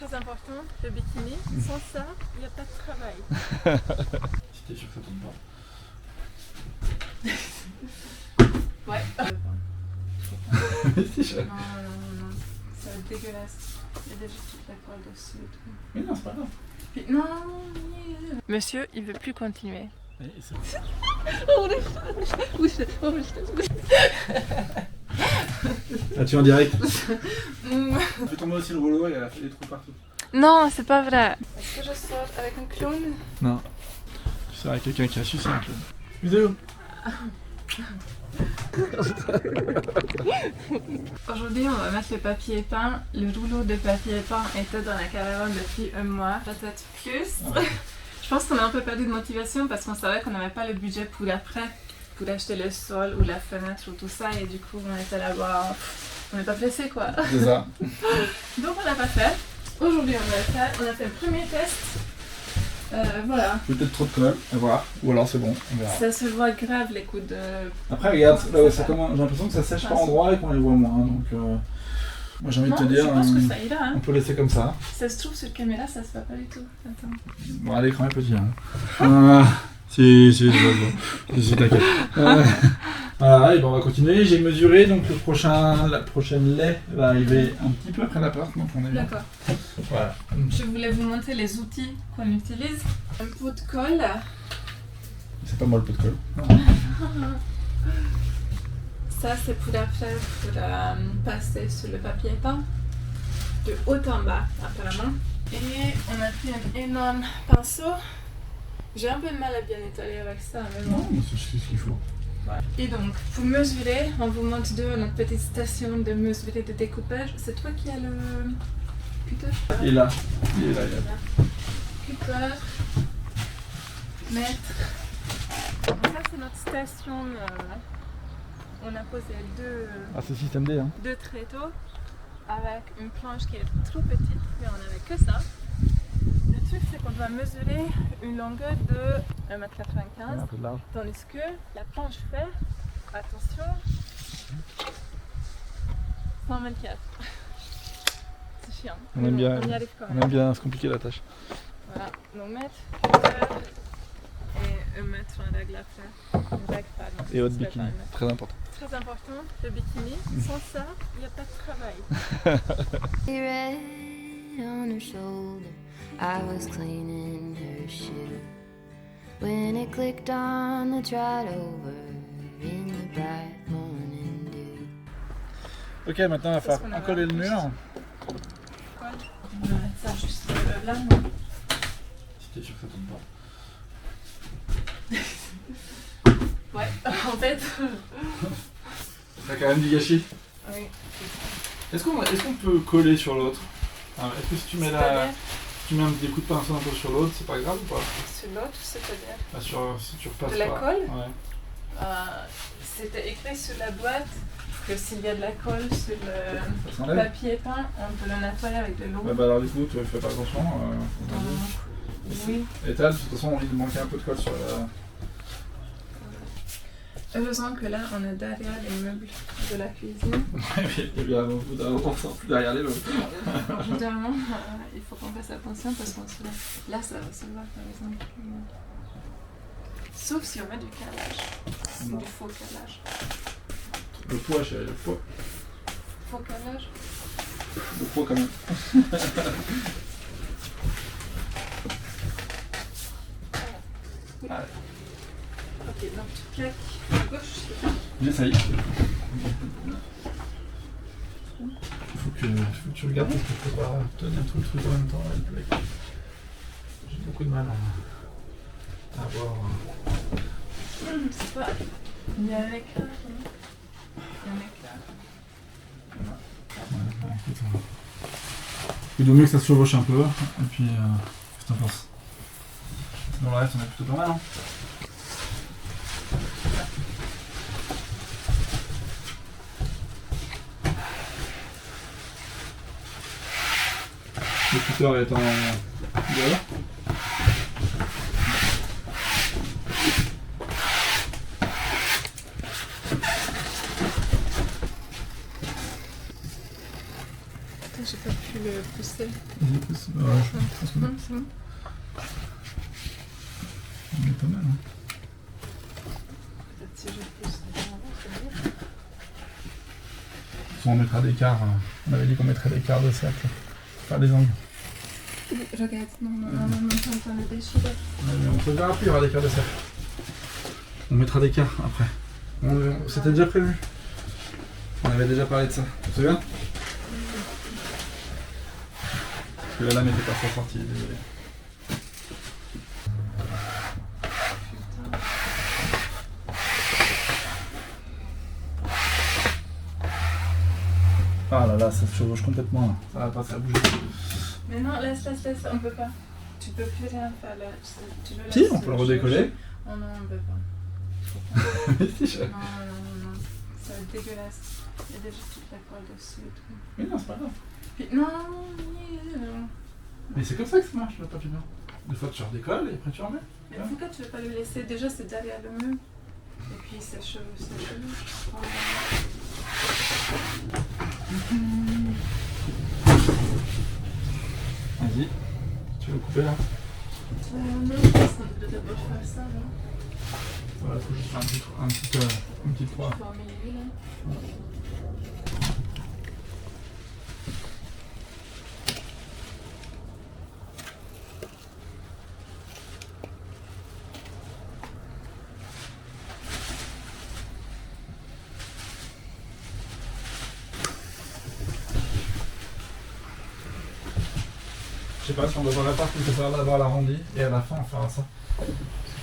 Très important, le bikini. Sans ça, il n'y a pas de travail. Si t'es sûr que ça tombe pas. Ouais. C'est sûr. Non, ça va être dégueulasse. Il y a déjà toute la colle dessus et tout. Mais non, c'est pas grave. Puis, non. Monsieur, il veut plus continuer. Ah, tu es en direct. Fais tomber aussi le rouleau, il a fait des trous partout. Non, c'est pas vrai. Est-ce que je sors avec un clown? Non. Tu sors avec quelqu'un qui a sucé un peu. Vidéo. Aujourd'hui, on va mettre le papier peint. Le rouleau de papier peint était dans la caravane depuis un mois, peut-être plus. Je pense qu'on a un peu perdu de motivation parce qu'on savait qu'on n'avait pas le budget pour l'après, pour acheter le sol ou la fenêtre ou tout ça, et du coup, on était là-bas, on n'est pas pressé quoi. C'est ça. Donc, on l'a pas fait. Aujourd'hui, on va le faire. On a fait le premier test. Voilà. Peut-être trop de colle, à voir. Ou alors c'est bon, on verra. Ça se voit grave les coups de. Après, regarde, là où ça commence, j'ai l'impression que ça sèche par endroits et qu'on les voit moins. Donc, moi j'ai envie de te dire, je pense que ça ira. Hein. on peut laisser comme ça. Ça se trouve sur caméra, ça se voit pas du tout. Attends. Bon, l'écran est petit. Hein. Si, t'inquiète. Voilà, et bon, on va continuer. J'ai mesuré, donc la prochaine lait va arriver un petit peu après l'appart, donc on est bien. D'accord. Voilà. Je voulais vous montrer les outils qu'on utilise. Un pot de colle. C'est pas moi le pot de colle. Ça, c'est pour après, pour passer sur le papier peint. De haut en bas, apparemment. Et on a pris un énorme pinceau. J'ai un peu de mal à bien étaler avec ça, mais bon. Non, mais c'est ce qu'il faut. Et donc, pour mesurer, on vous montre notre petite station de mesurer de découpage. C'est toi qui as le cutter? Il est là. Il est là. Cutter. Mètre. Donc ça, c'est notre station. On a posé C'est système D, hein. deux tréteaux avec une planche qui est trop petite, mais on n'avait que ça. Le truc, c'est qu'on doit mesurer une longueur de 1,95 m, Un peu de large. tandis que la planche fait, attention, 124. C'est chiant. On aime bien, On y arrive quand même. on aime bien se compliquer la tâche. Voilà, donc mètre, cutter et 1 mètre on règle après. Une règle, pardon. Et haute Ça se fait bikini, pas, un mètre. très important. Très important, le bikini. Sans ça, il n'y a pas de travail. Red on her shoulder, I was cleaning her shoe when it clicked on the trot over in the bright morning dew. Ok, maintenant il va falloir encoller le mur. On va mettre ça juste là, non? Si t'es sûr que ça tombe pas. Ouais, en fait. T'as quand même du gâchis. Oui. Est-ce qu'on peut coller sur l'autre? Est-ce que si tu mets des coups de pinceau un peu sur l'autre, c'est pas grave ou pas? Sur l'autre, c'est-à-dire Si tu repasses de la pas. colle? Ouais. C'était écrit sur la boîte que s'il y a de la colle sur le Ça s'enlève? papier peint, on peut le nettoyer avec de l'eau. Bah alors du coup, tu fais pas attention. Oui. Et t'as, de toute façon, envie de manquer un peu de colle sur la... Heureusement que là, on est derrière les meubles de la cuisine. Et bien, on sort plus derrière les meubles. Évidemment, il faut qu'on fasse attention parce qu'on se... Là, ça va se voir par exemple. Sauf si on met du calage. Non. Du faux calage. Le poids, chérie, le poids. Faux calage? Le poids quand même. Allez. Ok, donc tu claques à gauche. J'essaye. Il faut que tu regardes parce que je peux pas tenir tout le truc en même temps. J'ai beaucoup de mal à voir. C'est pas... Il y a un écart, non? Il y a un écart. Il vaut mieux que ça se chevauche un peu. Et puis, qu'est-ce que t'en penses? Sinon, le reste, on est plutôt pas mal, hein. Le cutter est en dehors. Putain, j'ai pas pu veux pousser. Vas-y, pousse. Ouais, je pense que Non, c'est bon. on est pas mal. Hein. Peut-être si je pousse. On mettra des quarts. On avait dit qu'on mettrait des quarts de cercle. Pas des angles. Regarde, non, on est déchiré. Ouais, mais on se verra plus, il y aura des quarts de cercle. On mettra des quarts après. C'était déjà prévu. On avait déjà parlé de ça. Tu te souviens? Parce que la lame n'était pas trop sortie, désolé. Ah là là, ça se chevauche complètement là. Ça va passer à bouger. Mais non, laisse, on peut pas. Tu peux plus rien faire là. Tu veux Si, on peut le redécoller. Oh non, on peut pas. Mais si, je... Non, ça va être dégueulasse. Il y a déjà toute la colle dessus et tout. Mais non, c'est pas grave. Puis, non. Mais c'est comme ça que ça marche le papier peint. Des fois tu redécolles et après tu remets. Mais pourquoi tu veux pas le laisser? Déjà, c'est derrière le mur. Et puis, ses cheveux. Vas-y. Tu veux couper là? Non, je pense qu'on peut d'abord faire ça, là. Voilà, il faut juste faire une petite croix. Faut emmêler, là. Je sais pas si on doit voir la part qu'il faut faire d'abord l'arrondi et à la fin on fera ça. Parce que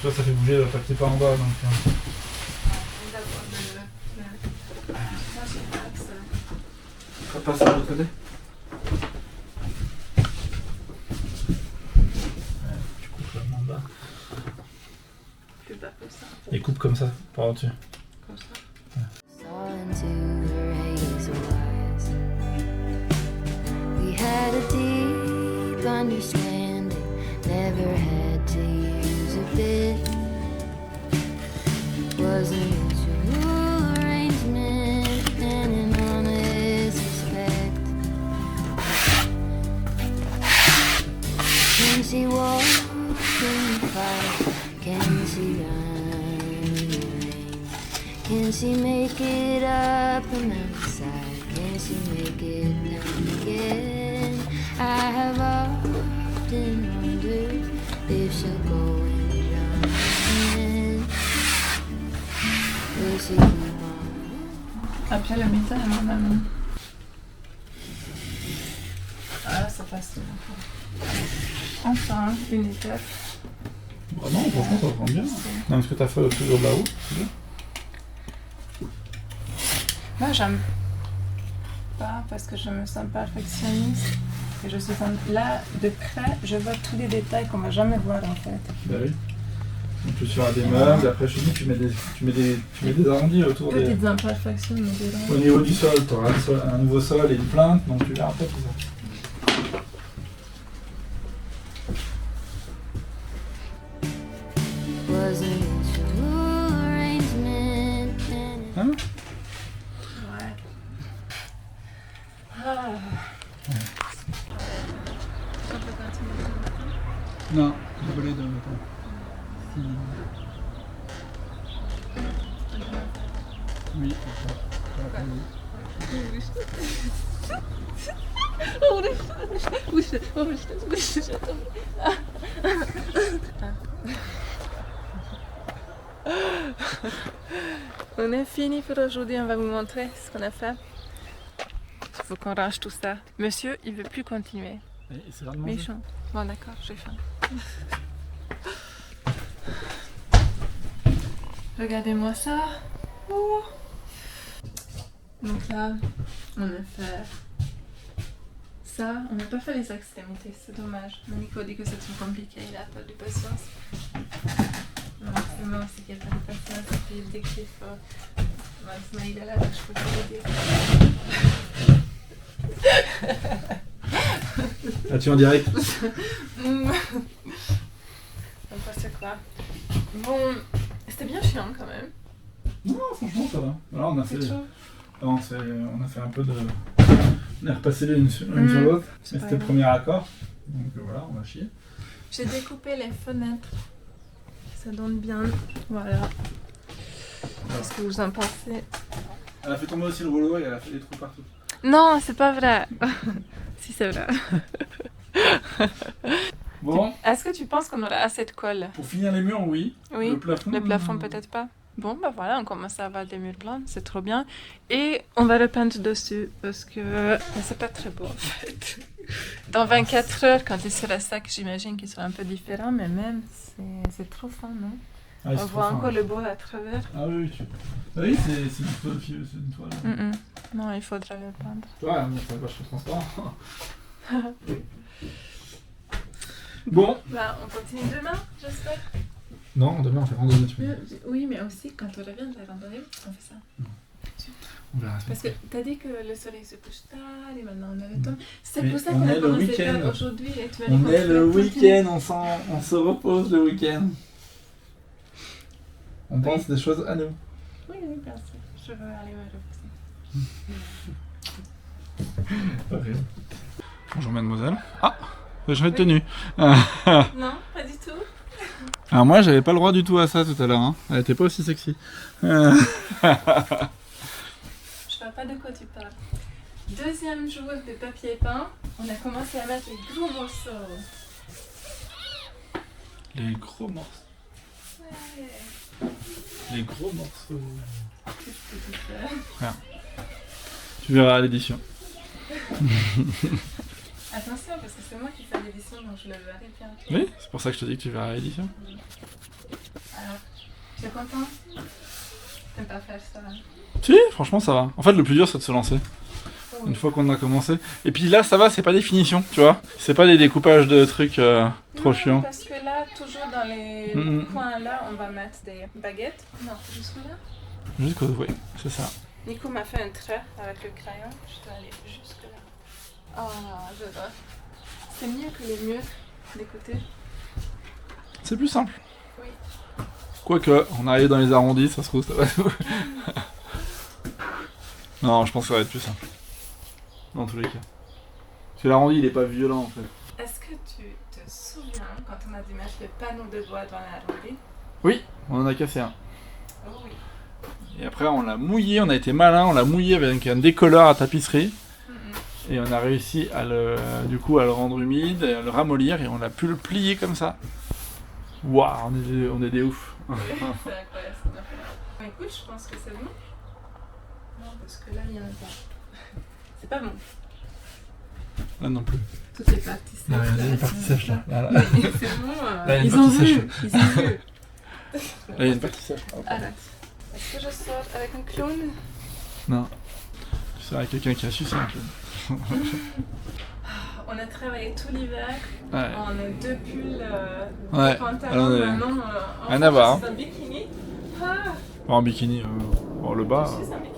tu vois, ça fait bouger le papier pas en bas donc. D'abord, ça, c'est pas ça. On passe à l'autre côté. Ouais, tu coupes vraiment bas. Plus bas que ça. Et coupe comme ça, par au-dessus. Comme ça. Saw into her hazel eyes. We had a deep understanding, never had to use a bit. Wasn't a mutual arrangement, and in honest respect. Can she walk in the fire? Can she run in the rain? Can she make it up the mountainside? Can she make it down again? I have often wondered if she'll go and drown. Will she keep on? Après le métal, mon ami. Ah, ça passe tout. Enfin, une étape. Bah non, franchement ça prend bien. Non, ce que t'as fait toujours là-haut, c'est bien. Moi, j'aime pas parce que je me sens perfectionniste. Et je suis là, de près, je vois tous les détails qu'on va jamais voir en fait. Bah oui. Donc tu feras des meubles, après je te dis tu mets des arrondis autour des... Petites imperfections, mais des Au niveau du sol, tu auras un nouveau sol et une plainte, donc tu verras un peu tout ça. Wasn't a mutual arrangement. Hein? Ouais. Ah. On peut continuer le matin? Non, désolé de matin. Oui, On est fini pour aujourd'hui, on va vous montrer ce qu'on a fait. Il faut qu'on range tout ça. Monsieur, il veut plus continuer. c'est l'heure de manger. Méchant. Bon d'accord, j'ai faim. Regardez-moi ça. Oh. Donc là, on a fait ça. On n'a pas fait les extrémités, c'est dommage. Mais Nico dit que c'est trop compliqué, il a pas de patience. Non, c'est moi aussi qui a pas de patience. Et puis il dit qu'il faut... Maintenant il est là, donc je peux pas le dire. Ah, tu es en direct? N'importe quoi. Bon, c'était bien chiant quand même. Non, franchement ça va. Là on a fait... C'est chaud. Non, on a fait un peu de On est repassé l'une sur l'autre. C'est Mais pas c'était le grave. premier accord. Donc voilà, on va chier. J'ai découpé les fenêtres. Ça donne bien. Voilà. Qu'est-ce que vous en pensez? Elle a fait tomber aussi le rouleau et elle a fait des trous partout. Non, c'est pas vrai. Si, c'est vrai. Bon, Est-ce que tu penses qu'on aura assez de colle? pour finir les murs, oui. Oui. Le plafond. Le plafond, peut-être pas. Bon, bah voilà, on commence à avoir des murs blancs, c'est trop bien. Et on va repeindre dessus parce que c'est pas très beau en fait. Dans 24 heures, quand il sera sec, j'imagine qu'il sera un peu différent, mais même, c'est trop fin, non? Ah, On c'est trop voit fin. encore le bois à travers. Ah oui, tu... Ah oui, c'est une toile. C'est une toile. Non, il faudra le peindre. Ouais, mais c'est vachement transparent. Bon. Bah, on continue demain, j'espère. Non, demain on fait randonnée. Tu peux. Oui, mais aussi, quand on revient de la randonnée, on fait ça. On verra. Parce que t'as dit que le soleil se couche tard et maintenant on a le temps. C'est Mais pour ça on qu'on a est le commencé week-end. tard aujourd'hui et tu m'as dit On qu'on est le ferait tranquille. week-end, on se repose le week-end. On pense des choses à nous. Oui, bien sûr. Je veux aller me reposer. Horrible. Bonjour mademoiselle. Ah, je vais tenue. Non, pas du tout. Alors moi j'avais pas le droit du tout à ça tout à l'heure. Hein. Elle était pas aussi sexy. Je vois pas de quoi tu parles. Deuxième jour de papier peint, on a commencé à mettre les gros morceaux. Les gros morceaux. Ouais. Les gros morceaux. Qu'est-ce que tu fais? Tu verras à l'édition. Attention, parce que c'est moi qui fais l'édition, donc je le verrai bien. Oui, c'est pour ça que je te dis que tu verras à l'édition. Alors, tu es content? T'aimes pas faire ça? Si, franchement ça va. En fait le plus dur c'est de se lancer. Oh, Une fois qu'on a commencé. Et puis là ça va, c'est pas des finitions, tu vois. C'est pas des découpages de trucs trop non, chiants. Parce que là, toujours dans les coins là, on va mettre des baguettes. Non, jusque là. Jusqu'au... Oui, c'est ça. Nico m'a fait un trait avec le crayon. Je dois aller jusque là. Oh, j'adore. C'est mieux que les murs des côtés. C'est plus simple. Oui. Quoique, on arrive dans les arrondis, ça se trouve, ça va. Non, je pense que ça va être plus simple. Dans tous les cas. Parce que l'arrondi, il est pas violent en fait. Est-ce que tu te souviens quand on a dû mettre le panneau de bois dans l'arrondi? Oui, on en a cassé un. Oh oui. Et après, on l'a mouillé, on a été malin, on l'a mouillé avec un décolleur à tapisserie. Et on a réussi à le, du coup, à le rendre humide, et à le ramollir, et on a pu le plier comme ça. Waouh, on est des oufs. C'est incroyable. Bon, écoute, je pense que c'est bon. Non, parce que là, il y en a pas. C'est pas bon. Là non plus. Toutes les parties sèches. Non, il y a une partie sèche là. Là, Oui, c'est bon. Là, il y a une Ils ont partie vu. sèche. Ils ont vu. Là, il y a une partie sèche. Arrête. Est-ce que je sors avec un clown? Non. Tu seras avec quelqu'un qui a sucé un peu. On a travaillé tout l'hiver. Ouais. On a deux pulls, Ouais. deux pantalons. Alors, Maintenant, rien à voir, je suis en bikini. Ah, En bikini, le bas. je suis en bikini.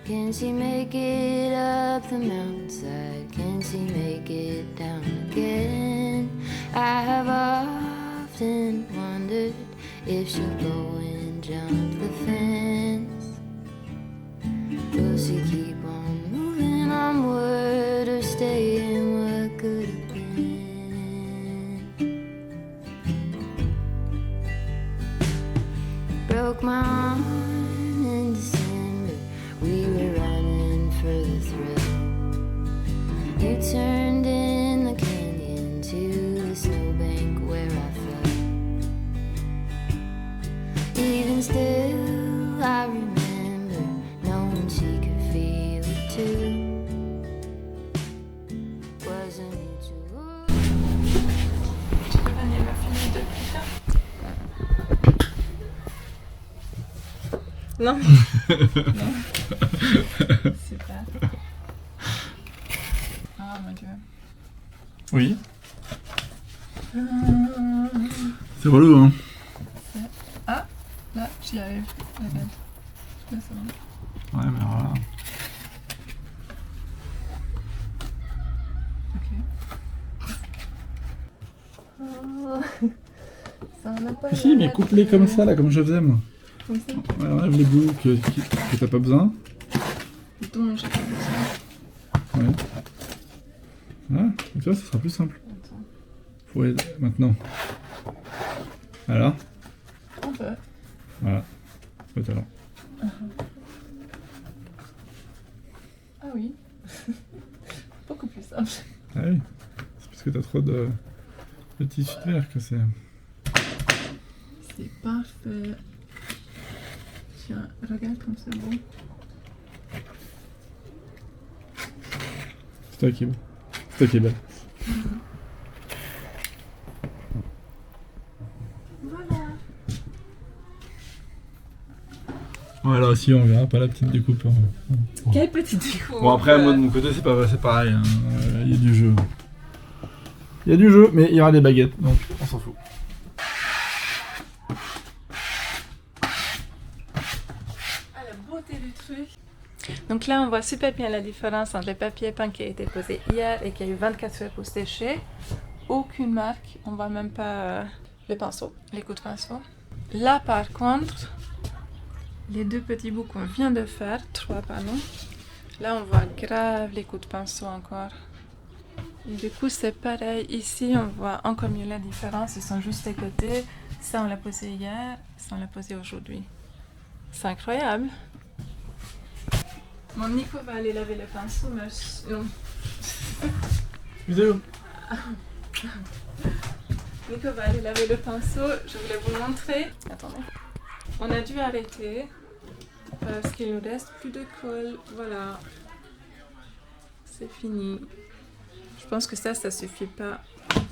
Can she make it up the mountainside? Can she make it down again? I have often wondered if she'll go and jump the fence. Will she keep on moving onward or stay in what could have been? Broke my arm in December. We were running for the thrill. You turned in the canyon to the snowbank where I fell. Even still, I remember knowing she could feel it too. Wasn't mutual. Tu peux venir me filmer de plus tard? Non. Non. Super. Ah mon dieu. Oui. C'est relou, hein. Ah, là, j'y arrive. Regarde. Là, c'est bon. Ouais, mais voilà. Ok. Ça en a pas Si, mais l'air coupe-les de- comme ça, là, comme je faisais, moi. Comme ça. Ouais, enlève les bouts que t'as pas besoin. dont j'ai pas besoin. Ouais. Ah, et tu vois, ça sera plus simple. Attends. Faut aider maintenant. Alors, On peut. voilà. Le talent. Ah oui. Beaucoup plus simple. Ah oui. C'est parce que t'as trop de tissu de verre que c'est. C'est parfait. Tiens, regarde comme c'est beau. C'est toi qui est beau. C'est toi qui est belle. Voilà. Voilà aussi, on verra pas la petite découpe. Quelle petite déco. Bon, après, moi de mon côté, c'est pareil. Hein. Il y a du jeu. Il y a du jeu, mais il y aura des baguettes, donc on s'en fout. Ah, la beauté du truc. Donc là, on voit super bien la différence entre les papiers peints qui a été posé hier et qui a eu 24 heures pour sécher. Aucune marque, on voit même pas les pinceaux, les coups de pinceau. Là, par contre, les deux petits bouts qu'on vient de faire, 3 pardon, là on voit grave les coups de pinceau encore. Et du coup c'est pareil, ici on voit encore mieux la différence, ils sont juste à côté. Ça on l'a posé hier, ça on l'a posé aujourd'hui. C'est incroyable. Mon Nico va aller laver le pinceau, mais non. Vidéo. Nico va aller laver le pinceau, je voulais vous montrer. Attendez. On a dû arrêter parce qu'il nous reste plus de colle. Voilà. C'est fini. Je pense que ça suffit pas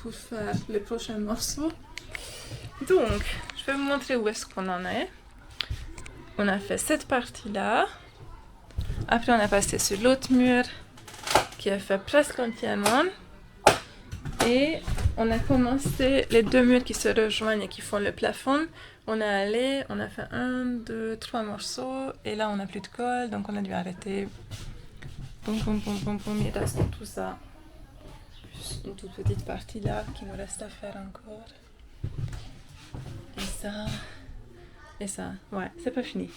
pour faire les prochains morceaux. Donc, je vais vous montrer où est-ce qu'on en est. On a fait cette partie-là. Après, on a passé sur l'autre mur qui a fait presque entièrement. Et on a commencé les deux murs qui se rejoignent et qui font le plafond. On a fait 1, 2, 3 morceaux et là on n'a plus de colle donc on a dû arrêter. Boum, boum, boum, boum, boum, il reste tout ça. Plus une toute petite partie là qui nous reste à faire encore. Et ça, ouais, c'est pas fini.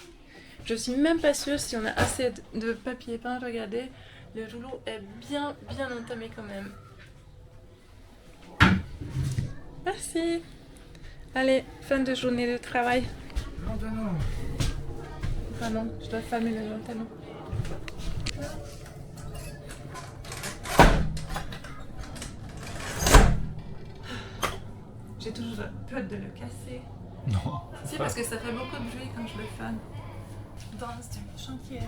Je suis même pas sûre si on a assez de papier peint. Regardez, le rouleau est bien entamé quand même. Merci. Allez, fin de journée de travail. Pardon, je dois fermer le lanterne. J'ai toujours peur de le casser. Non. Si, parce que ça fait beaucoup de bruit quand je le fais. Dans du chantier.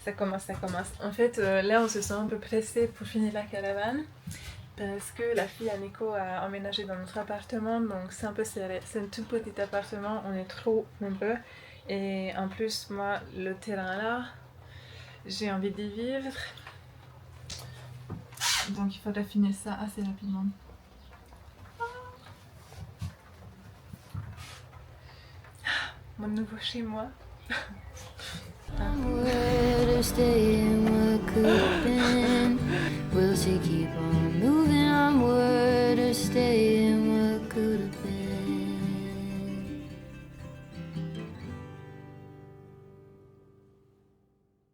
Ça commence. En fait, là, on se sent un peu pressé pour finir la caravane parce que la fille à Nico a emménagé dans notre appartement, donc c'est un peu serré. C'est un tout petit appartement, on est trop nombreux. Et en plus, moi, le terrain là, j'ai envie d'y vivre. Donc il faudrait finir ça assez rapidement. Mon nouveau chez moi. Somewhere to stay and